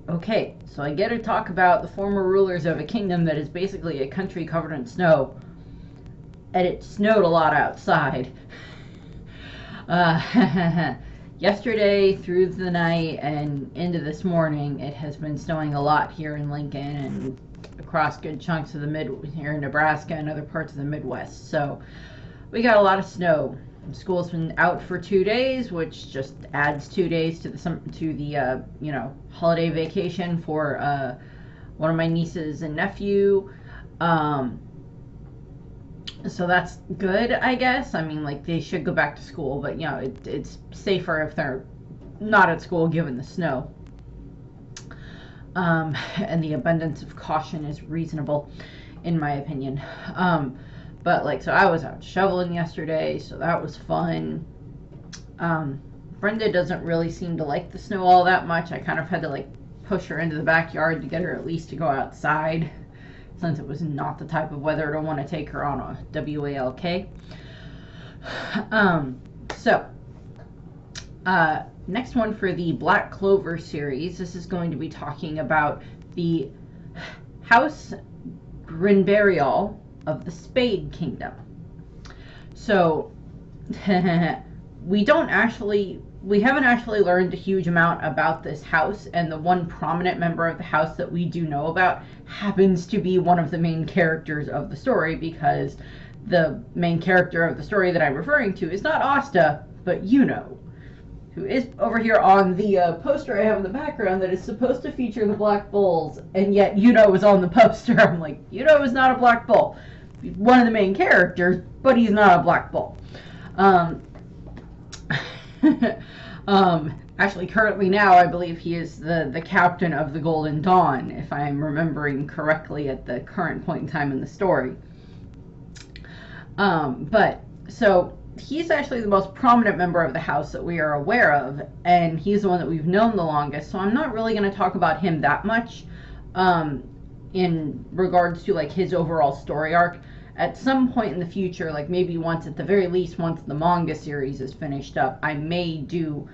Okay, so I get to talk about the former rulers of a kingdom that is basically a country covered in snow. And it snowed a lot outside. Yesterday through the night and into this morning, it has been snowing a lot here in Lincoln and across good chunks of the here in Nebraska and other parts of the Midwest. So we got a lot of snow. School's been out for 2 days, which just adds 2 days to the holiday vacation for one of my nieces and nephew. So that's good, I guess. I mean, like, they should go back to school, but it's safer if they're not at school given the snow. And the abundance of caution is reasonable, in my opinion. But so I was out shoveling yesterday, so that was fun. Brenda doesn't really seem to like the snow all that much. I kind of had to push her into the backyard to get her at least to go outside, since it was not the type of weather to want to take her on a WALK. Next one for the Black Clover series. This is going to be talking about the House Grinberryall of the Spade Kingdom. So we haven't actually learned a huge amount about this house, and the one prominent member of the house that we do know about happens to be one of the main characters of the story, because the main character of the story that I'm referring to is not Asta, but who is over here on the poster I have in the background that is supposed to feature the black bulls, and yet is on the poster. I'm like, is not a black bull. He's one of the main characters, but he's not a black bull. Actually, currently now, I believe he is the captain of the Golden Dawn, if I'm remembering correctly at the current point in time in the story. So he's actually the most prominent member of the house that we are aware of, and he's the one that we've known the longest, so I'm not really going to talk about him that much in regards to his overall story arc. At some point in the future, maybe at the very least once the manga series is finished up, I may do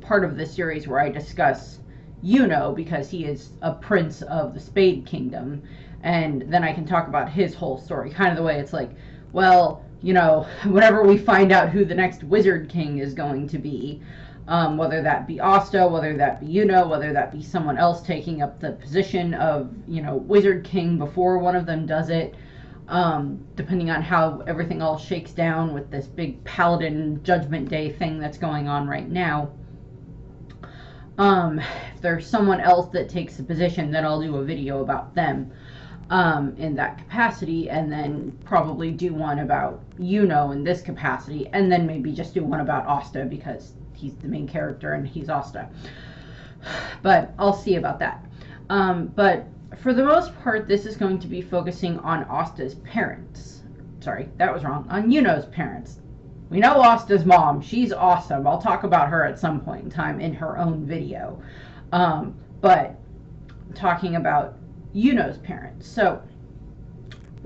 part of this series where I discuss because he is a prince of the Spade Kingdom, and then I can talk about his whole story, kind of the way it's whenever we find out who the next Wizard King is going to be, whether that be Asta, whether that be whether that be someone else taking up the position of Wizard King before one of them does it, depending on how everything all shakes down with this big Paladin Judgment Day thing that's going on right now. If there's someone else that takes the position, then I'll do a video about them in that capacity, and then probably do one about in this capacity, and then maybe just do one about Asta because he's the main character and he's Asta. But I'll see about that. But for the most part, this is going to be focusing on Asta's parents. Sorry, that was wrong. On parents. We know Asta's mom. She's awesome. I'll talk about her at some point in time in her own video. But talking about parents. So,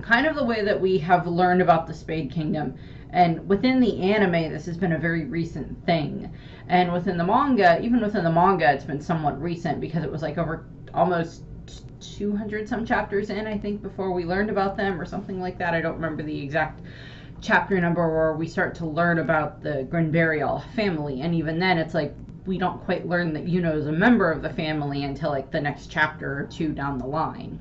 kind of the way that we have learned about the Spade Kingdom, and within the anime, this has been a very recent thing. And within the manga, it's been somewhat recent, because it was over almost 200 some chapters in, I think, before we learned about them, or something like that. I don't remember the exact chapter number where we start to learn about the Grinberryall family, and even then it's we don't quite learn that is a member of the family until the next chapter or two down the line.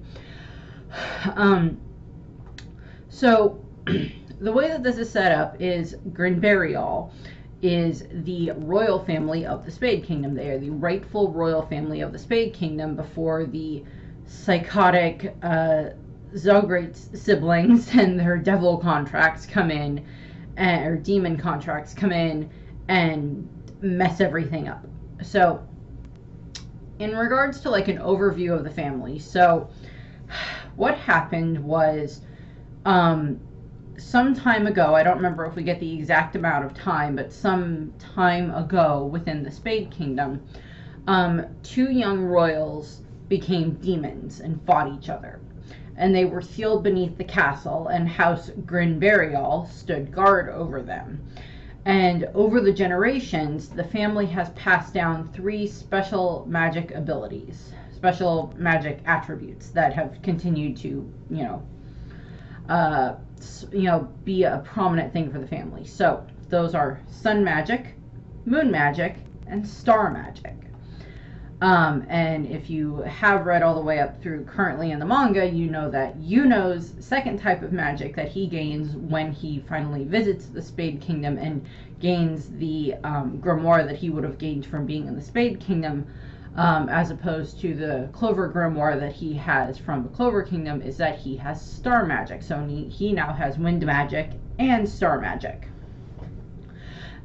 So the way that this is set up is Grinberryall is the royal family of the Spade Kingdom. They are the rightful royal family of the Spade Kingdom before the psychotic Zograte siblings and their devil contracts come in, or demon contracts come in and mess everything up. So in regards to an overview of the family, so what happened was some time ago, I don't remember if we get the exact amount of time, but some time ago within the Spade Kingdom, 2 young royals became demons and fought each other. And they were sealed beneath the castle, and House Grinberryall stood guard over them. And over the generations, the family has passed down 3 special magic abilities, special magic attributes that have continued to, be a prominent thing for the family. So those are sun magic, moon magic, and star magic. And if you have read all the way up through currently in the manga, you know that Yuno's second type of magic that he gains when he finally visits the Spade Kingdom and gains the grimoire that he would have gained from being in the Spade Kingdom, as opposed to the Clover grimoire that he has from the Clover Kingdom, is that he has star magic. So he now has wind magic and star magic.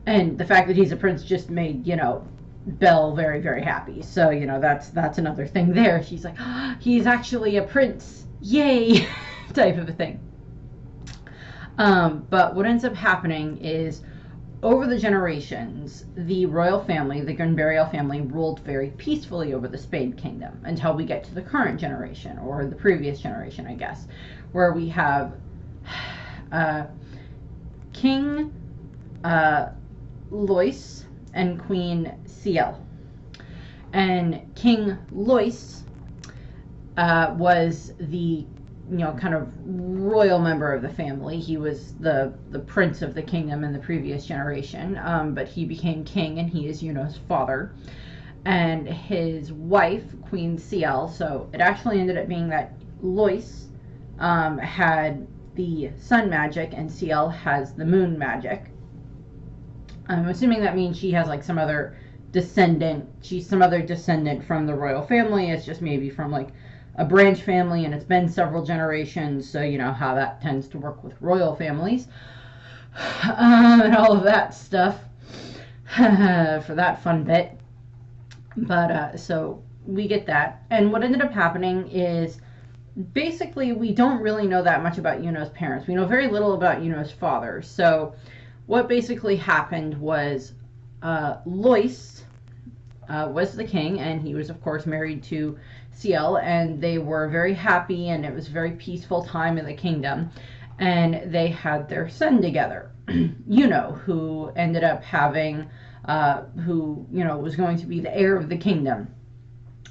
And the fact that he's a prince just made, Belle very, very happy. So, that's another thing there. She's like, he's actually a prince. Yay! type of a thing. But what ends up happening is, over the generations, the royal family, the Grinberryall family, ruled very peacefully over the Spade Kingdom until we get to the current generation, or the previous generation, I guess, where we have King Lois and Queen Ciel. And King Lois was the kind of royal member of the family. He was the prince of the kingdom in the previous generation, but he became king, and he is Yuno's father. And his wife, Queen Ciel, so it actually ended up being that Lois had the sun magic and Ciel has the moon magic. I'm assuming that means she has like some other descendant. She's some other descendant from the royal family. It's just maybe from like a branch family, and it's been several generations, so you know how that tends to work with royal families. And all of that stuff for that fun bit. But so we get that. And what ended up happening is, basically, we don't really know that much about Yuno's parents. We know very little about Yuno's father. So what basically happened was Lois was the king, and he was, of course, married to Ciel, and they were very happy, and it was a very peaceful time in the kingdom. And they had their son together, Yuno, who ended up having, who, was going to be the heir of the kingdom.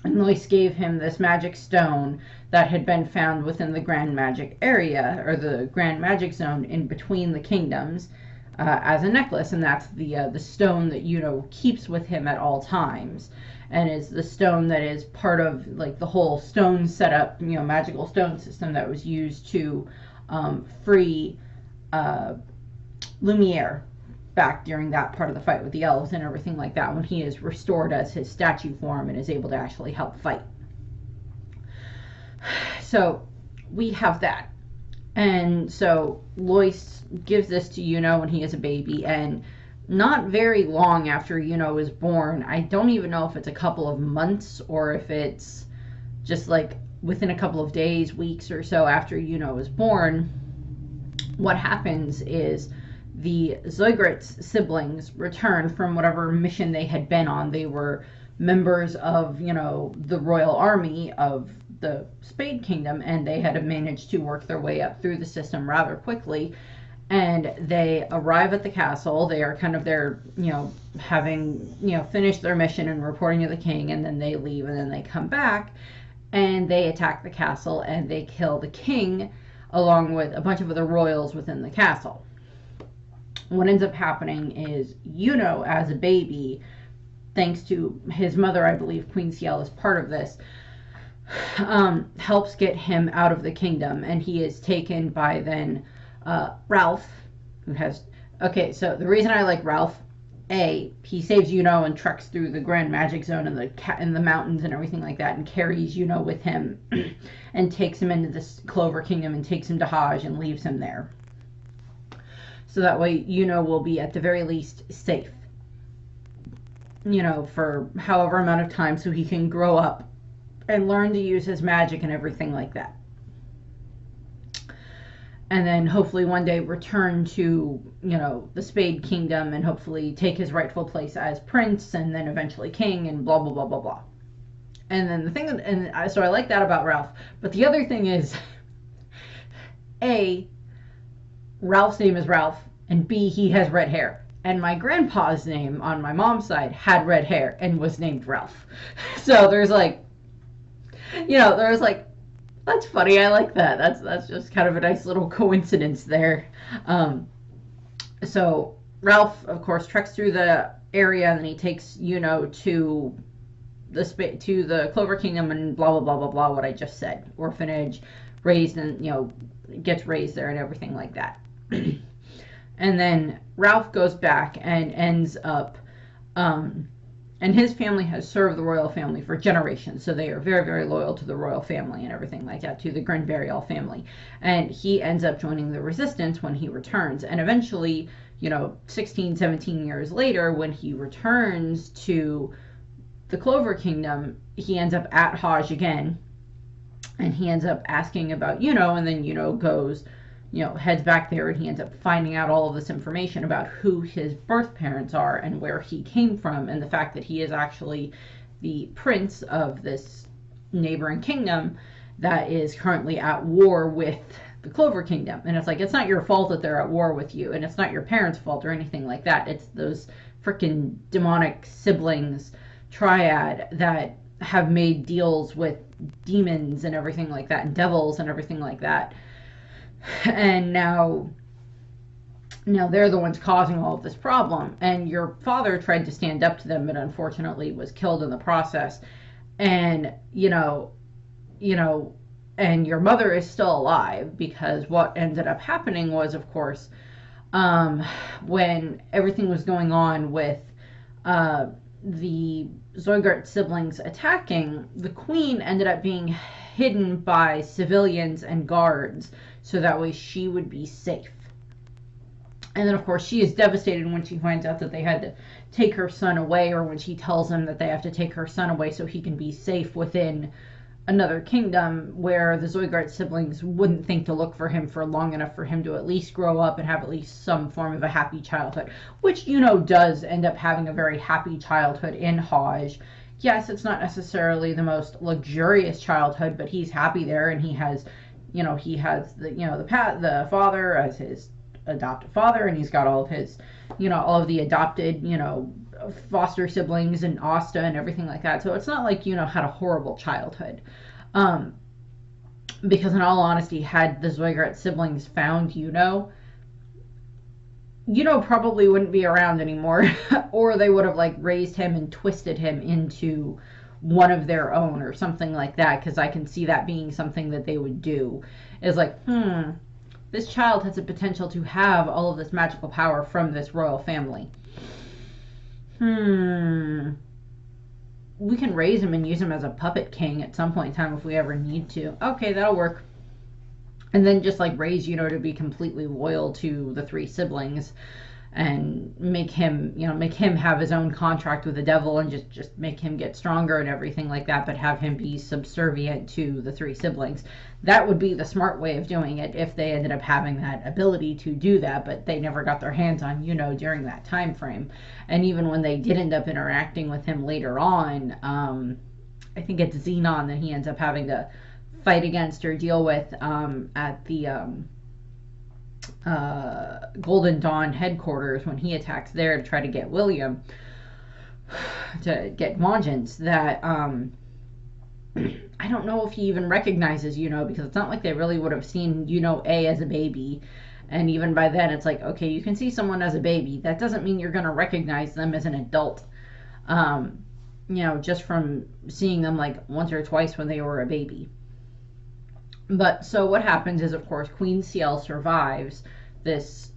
And Lois gave him this magic stone that had been found within the Grand Magic area, or the Grand Magic Zone in between the kingdoms, as a necklace, and that's the stone that Yuno keeps with him at all times, and is the stone that is part of like the whole stone setup, magical stone system that was used to free Lumiere back during that part of the fight with the elves and everything like that, when he is restored as his statue form and is able to actually help fight. So we have that. And so Lois gives this to Yuno when he is a baby, and not very long after Yuno is born, I don't even know if it's a couple of months or if it's just like within a couple of days, weeks or so after Yuno is born, what happens is the Zoigrat's siblings return from whatever mission they had been on. They were members of, the royal army of the Spade Kingdom, and they had managed to work their way up through the system rather quickly. And they arrive at the castle. They are kind of there, having, finished their mission and reporting to the king, and then they leave, and then they come back, and they attack the castle, and they kill the king, along with a bunch of other royals within the castle. What ends up happening is Yuno, as a baby, thanks to his mother, I believe Queen Ciel is part of this, helps get him out of the kingdom, and he is taken by then Ralph, who has... Okay, so the reason I like Ralph, he saves Yuno and treks through the Grand Magic Zone and the mountains and everything like that, and carries Yuno with him and takes him into this Clover Kingdom and takes him to Hajj and leaves him there. So that way Yuno will be at the very least safe, for however amount of time, so he can grow up and learn to use his magic and everything like that. And then hopefully one day return to, the Spade Kingdom and hopefully take his rightful place as prince and then eventually king and blah, blah, blah, blah, blah. And then the thing that, so I like that about Ralph. But the other thing is, A, Ralph's name is Ralph, and B, he has red hair. And my grandpa's name on my mom's side had red hair and was named Ralph. So there's like, there's like, that's funny. I like that. That's just kind of a nice little coincidence there. So Ralph, of course, treks through the area, and then he takes to the Clover Kingdom and blah blah blah blah blah. What I just said, orphanage, raised and gets raised there and everything like that. And then Ralph goes back and ends up, and his family has served the royal family for generations, so they are very, very loyal to the royal family and everything like that, to the Grinberryall family. And he ends up joining the resistance when he returns. And eventually, 16, 17 years later, when he returns to the Clover Kingdom, he ends up at Hajj again, and he ends up asking about and then goes, heads back there, and he ends up finding out all of this information about who his birth parents are and where he came from, and the fact that he is actually the prince of this neighboring kingdom that is currently at war with the Clover Kingdom. And it's like, it's not your fault that they're at war with you, and it's not your parents' fault or anything like that. It's those freaking demonic siblings triad that have made deals with demons and everything like that, and devils and everything like that. And now they're the ones causing all of this problem. And your father tried to stand up to them, but unfortunately was killed in the process. And and your mother is still alive, because what ended up happening was, of course, when everything was going on with the Zoigart siblings attacking, the queen ended up being hidden by civilians and guards, so that way she would be safe. And then, of course, she is devastated when she finds out that they had to take her son away, or when she tells them that they have to take her son away so he can be safe within another kingdom, where the Zoigart siblings wouldn't think to look for him for long enough for him to at least grow up and have at least some form of a happy childhood, which, does end up having a very happy childhood in Hajj. Yes, it's not necessarily the most luxurious childhood, but he's happy there, and he has the father as his adoptive father, and he's got all of his, all of the adopted, foster siblings and Asta and everything like that. So it's not like, had a horrible childhood. Because in all honesty, had the Zoigart siblings found probably wouldn't be around anymore, or they would have raised him and twisted him into one of their own or something like that, because I can see that being something that they would do, is this child has the potential to have all of this magical power from this royal family. We can raise him and use him as a puppet king at some point in time if we ever need to. Okay, that'll work. And then just raise to be completely loyal to the three siblings, and make him have his own contract with the devil, and just make him get stronger and everything like that, but have him be subservient to the three siblings. That would be the smart way of doing it if they ended up having that ability to do that, but they never got their hands on during that time frame. And even when they did end up interacting with him later on, I think it's Xenon that he ends up having to fight against or deal with at the Golden Dawn headquarters, when he attacks there to try to get William to get vengeance, that I don't know if he even recognizes because it's not like they really would have seen A as a baby. And even by then it's like, okay, you can see someone as a baby, that doesn't mean you're going to recognize them as an adult, just from seeing them once or twice when they were a baby. But so what happens is, of course, Queen Ciel survives this,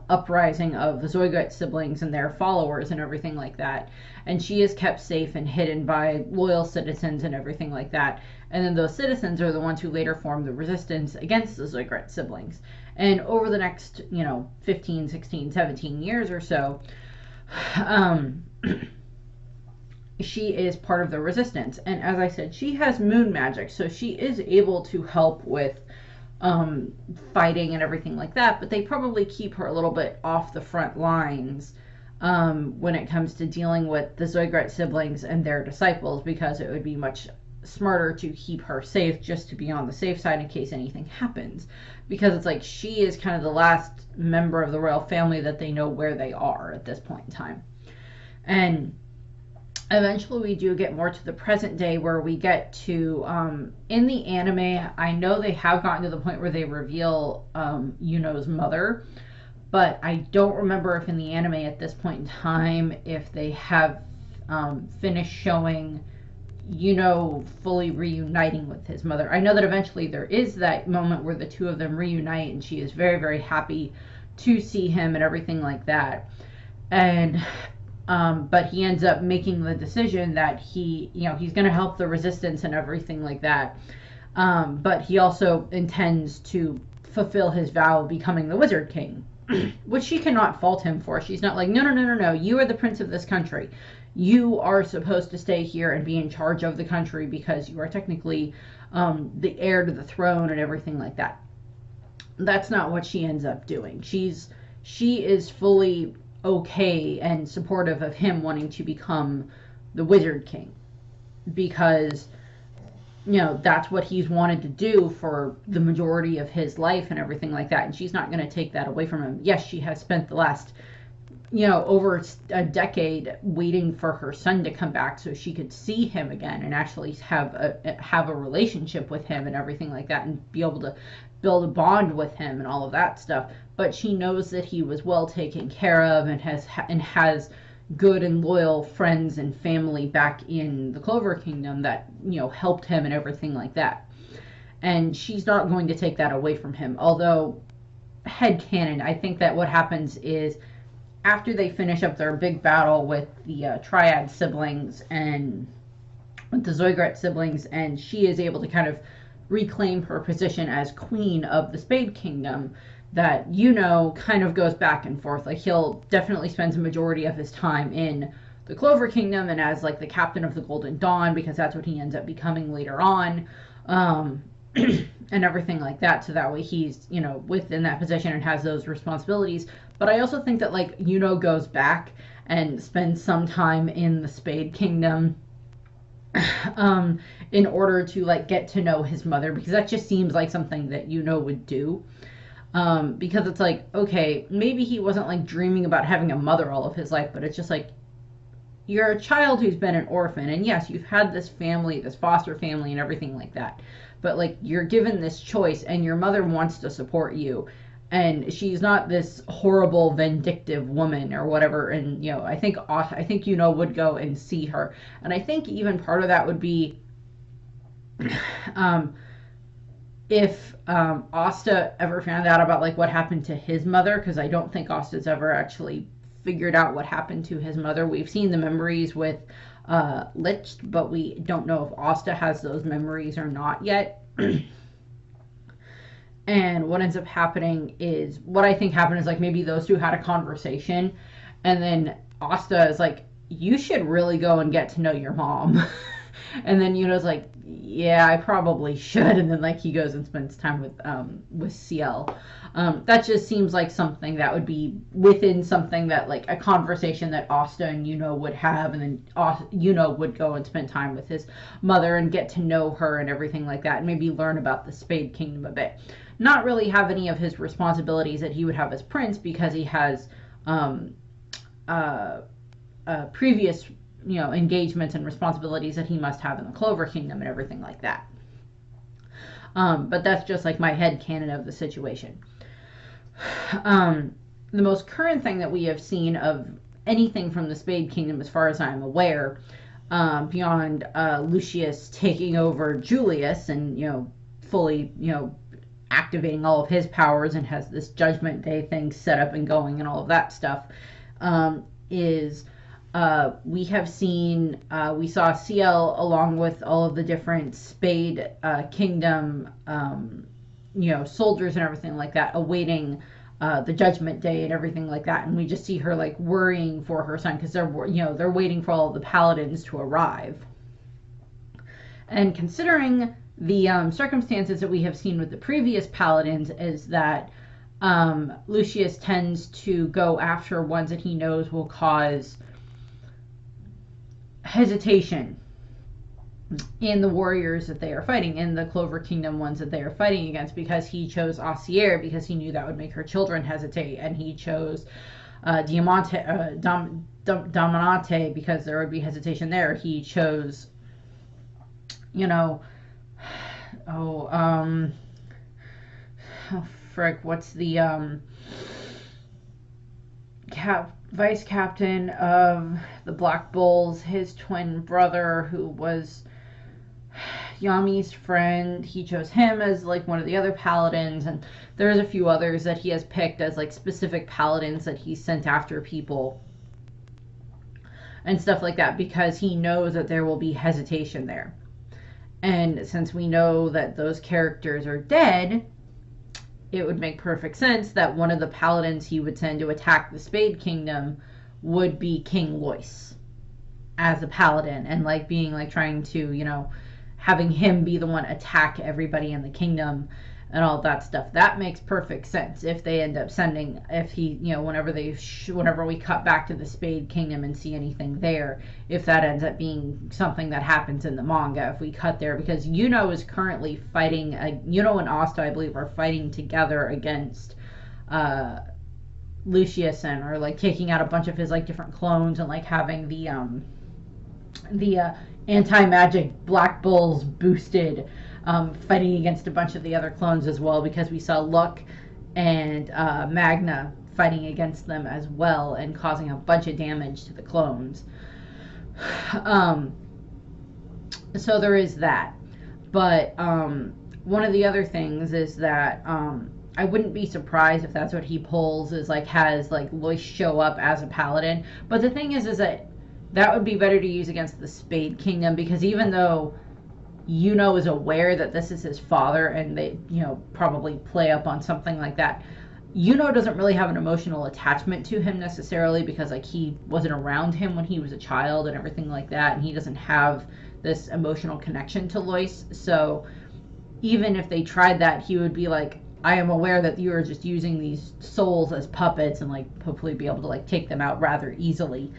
uprising of the Zoigart siblings and their followers and everything like that. And she is kept safe and hidden by loyal citizens and everything like that. And then those citizens are the ones who later form the resistance against the Zoigart siblings. And over the next, 15, 16, 17 years or so, she is part of the resistance. And as I said, she has moon magic, so she is able to help with fighting and everything like that, but they probably keep her a little bit off the front lines when it comes to dealing with the Zoigart siblings and their disciples, because it would be much smarter to keep her safe, just to be on the safe side in case anything happens, because it's like she is kind of the last member of the royal family that they know where they are at this point in time. And eventually we do get more to the present day, where we get to in the anime, I know they have gotten to the point where they reveal Yuno's mother, but I don't remember if in the anime at this point in time if they have finished showing fully reuniting with his mother. I know that eventually there is that moment where the two of them reunite, and she is very, very happy to see him and everything like that. And but he ends up making the decision that he's going to help the resistance and everything like that. But he also intends to fulfill his vow of becoming the Wizard King, which she cannot fault him for. She's not like, no, you are the prince of this country. You are supposed to stay here and be in charge of the country because you are technically the heir to the throne and everything like that. That's not what she ends up doing. She is fully okay and supportive of him wanting to become the Wizard King, because that's what he's wanted to do for the majority of his life and everything like that, and she's not going to take that away from him. Yes, she has spent the last over a decade waiting for her son to come back so she could see him again and actually have a relationship with him and everything like that, and be able to build a bond with him and all of that stuff. But she knows that he was well taken care of and has good and loyal friends and family back in the Clover Kingdom that helped him and everything like that. And she's not going to take that away from him. Although, headcanon, I think that what happens is, after they finish up their big battle with the Triad siblings and with the Zoigrat siblings, and she is able to kind of reclaim her position as queen of the Spade Kingdom, that kind of goes back and forth. Like, he'll definitely spend a majority of his time in the Clover Kingdom and as like the captain of the Golden Dawn, because that's what he ends up becoming later on, and everything like that. So that way he's within that position and has those responsibilities. But I also think that like goes back and spends some time in the Spade Kingdom in order to like get to know his mother, because that just seems like something that would do. Because it's like, okay, maybe he wasn't like dreaming about having a mother all of his life, but it's just like, you're a child who's been an orphan, and yes, you've had this family, this foster family and everything like that, but like, you're given this choice and your mother wants to support you, and she's not this horrible vindictive woman or whatever. And I think would go and see her, and I think even part of that would be if Asta ever found out about like what happened to his mother, because I don't think Asta's ever actually figured out what happened to his mother. We've seen the memories with Lich, but we don't know if Asta has those memories or not yet. And what ends up happening is, what I think happened is like, maybe those two had a conversation, and then Asta is like, you should really go and get to know your mom. And then Yuno's like, yeah, I probably should. And then like he goes and spends time with Ciel. That just seems like something that would be within something that, like, a conversation that Asta and Yuno would have, and then Yuno would go and spend time with his mother and get to know her and everything like that, and maybe learn about the Spade Kingdom a bit. Not really have any of his responsibilities that he would have as prince, because he has previous engagements and responsibilities that he must have in the Clover Kingdom and everything like that. But that's just like my headcanon of the situation. The most current thing that we have seen of anything from the Spade Kingdom, as far as I'm aware, beyond Lucius taking over Julius and fully activating all of his powers, and has this Judgment Day thing set up and going and all of that stuff, is we have seen, we saw Ciel along with all of the different Spade Kingdom, soldiers and everything like that, awaiting the Judgment Day and everything like that. And we just see her like worrying for her son, because they're waiting for all of the paladins to arrive. And considering the circumstances that we have seen with the previous paladins, is that Lucius tends to go after ones that he knows will cause hesitation in the warriors that they are fighting, in the Clover Kingdom ones that they are fighting against, because he chose Osier because he knew that would make her children hesitate, and he chose Dominante because there would be hesitation there. He chose, you know, oh frick, what's the vice captain of the Black Bulls, his twin brother, who was Yami's friend. He chose him as like one of the other paladins, and there's a few others that he has picked as like specific paladins that he sent after people and stuff like that, because he knows that there will be hesitation there. And since we know that those characters are dead, it would make perfect sense that one of the paladins he would send to attack the Spade Kingdom would be King Lois as a paladin, and like being like trying to, you know, having him be the one attack everybody in the kingdom and all that stuff. That makes perfect sense if they end up sending, if he, you know, whenever we cut back to the Spade Kingdom and see anything there, if that ends up being something that happens in the manga, if we cut there, because Yuno is currently fighting, Yuno and Asta, I believe, are fighting together against Lucius, and are like taking out a bunch of his like different clones, and like having the anti-magic Black Bulls boosted, fighting against a bunch of the other clones as well, because we saw Luck and Magna fighting against them as well and causing a bunch of damage to the clones. So there is that. But one of the other things is that I wouldn't be surprised if that's what he pulls, is like has like Lois show up as a paladin. But the thing is that would be better to use against the Spade Kingdom, because even though Yuno is aware that this is his father, and they, you know, probably play up on something like that, Yuno doesn't really have an emotional attachment to him necessarily, because like he wasn't around him when he was a child and everything like that, and he doesn't have this emotional connection to Lois. So even if they tried that, he would be like, I am aware that you are just using these souls as puppets, and like hopefully be able to like take them out rather easily,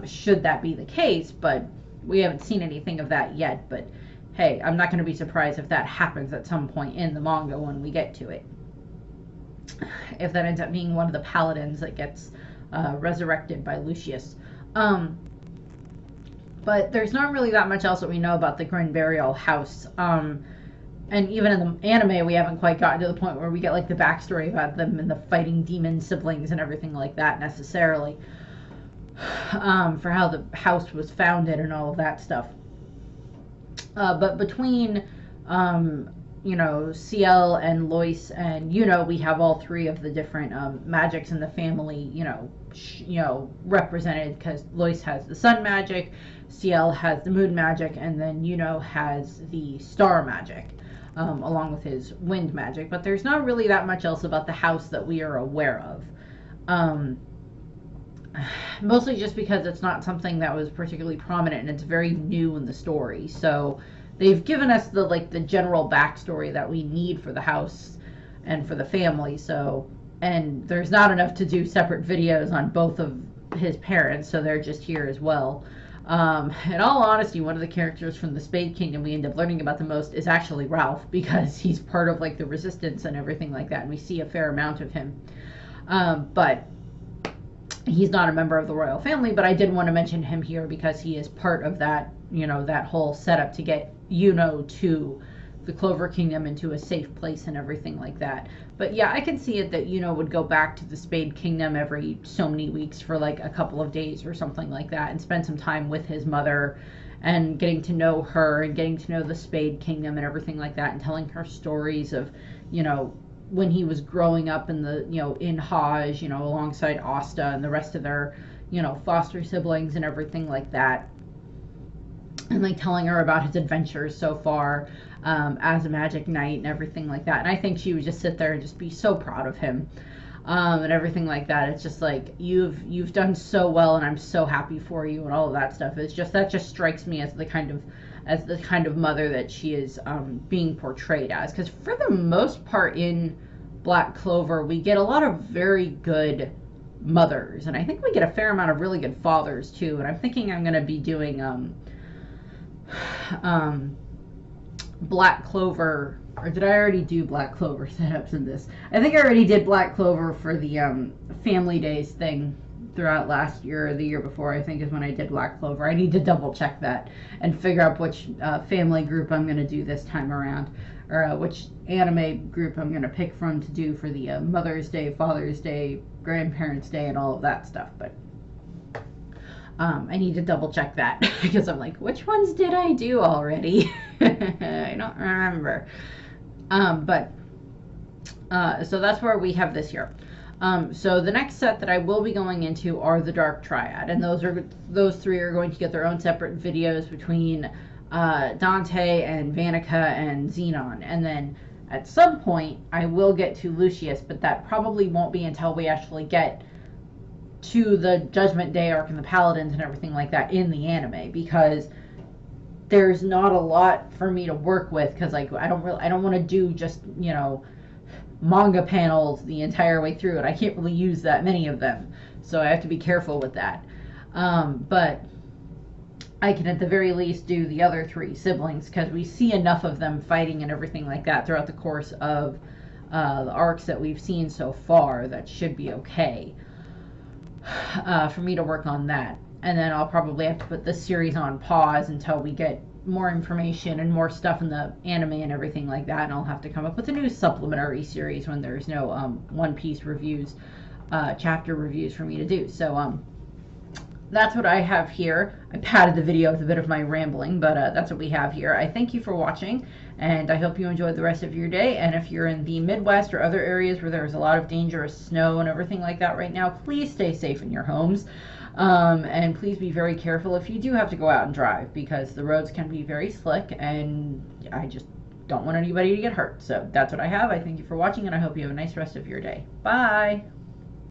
should that be the case. But we haven't seen anything of that yet. But hey, I'm not going to be surprised if that happens at some point in the manga when we get to it, if that ends up being one of the paladins that gets resurrected by Lucius. But there's not really that much else that we know about the Grinberryall house. And even in the anime, we haven't quite gotten to the point where we get like the backstory about them and the fighting demon siblings and everything like that necessarily, for how the house was founded and all of that stuff. But between, you know, Ciel and Lois and Yuno, we have all three of the different magics in the family, you know, represented, because Lois has the sun magic, Ciel has the moon magic, and then Yuno has the star magic, along with his wind magic. But there's not really that much else about the house that we are aware of. Mostly just because it's not something that was particularly prominent, and it's very new in the story. So they've given us the general backstory that we need for the house and for the family. So, and there's not enough to do separate videos on both of his parents, so they're just here as well. In all honesty, one of the characters from the Spade Kingdom we end up learning about the most is actually Ralph, because he's part of like the resistance and everything like that, and we see a fair amount of him. But he's not a member of the royal family, but I did want to mention him here because he is part of that, you know, that whole setup to get Yuno to the Clover Kingdom into a safe place and everything like that. But yeah, I can see it that Yuno would go back to the Spade Kingdom every so many weeks for like a couple of days or something like that, and spend some time with his mother and getting to know her and getting to know the Spade Kingdom and everything like that, and telling her stories of, you know, when he was growing up in the, you know, in Hajj, you know, alongside Asta and the rest of their, you know, foster siblings and everything like that. And like telling her about his adventures so far, as a magic knight and everything like that. And I think she would just sit there and just be so proud of him, and everything like that. It's just like, you've done so well, and I'm so happy for you, and all of that stuff. It's just, that just strikes me as the kind of mother that she is being portrayed as. Because for the most part in Black Clover, we get a lot of very good mothers, and I think we get a fair amount of really good fathers too. And I'm thinking I'm going to be doing Black Clover, or did I already do Black Clover setups in this? I think I already did Black Clover for the Family Days thing throughout last year or the year before, I think is when I did Black Clover. I need to double check that and figure out which family group I'm going to do this time around, or which anime group I'm going to pick from to do for the Mother's Day, Father's Day, Grandparents' Day, and all of that stuff. But I need to double check that because I'm like, which ones did I do already? I don't remember. So that's where we have this year. So the next set that I will be going into are the Dark Triad, and those three are going to get their own separate videos between Dante and Vanica and Xenon, and then at some point I will get to Lucius, but that probably won't be until we actually get to the Judgment Day arc and the Paladins and everything like that in the anime, because there's not a lot for me to work with, because like I don't want to do just, you know, manga panels the entire way through it. I can't really use that many of them, so I have to be careful with that. But I can at the very least do the other three siblings, because we see enough of them fighting and everything like that throughout the course of the arcs that we've seen so far. That should be okay for me to work on that. And then I'll probably have to put this series on pause until we get more information and more stuff in the anime and everything like that, and I'll have to come up with a new supplementary series when there's no One Piece reviews, chapter reviews for me to do. So that's what I have here. I padded the video with a bit of my rambling, but that's what we have here. I thank you for watching, and I hope you enjoyed the rest of your day. And if you're in the Midwest or other areas where there's a lot of dangerous snow and everything like that right now, please stay safe in your homes. And please be very careful if you do have to go out and drive, because the roads can be very slick, and I just don't want anybody to get hurt. So that's what I have. I thank you for watching, and I hope you have a nice rest of your day. Bye!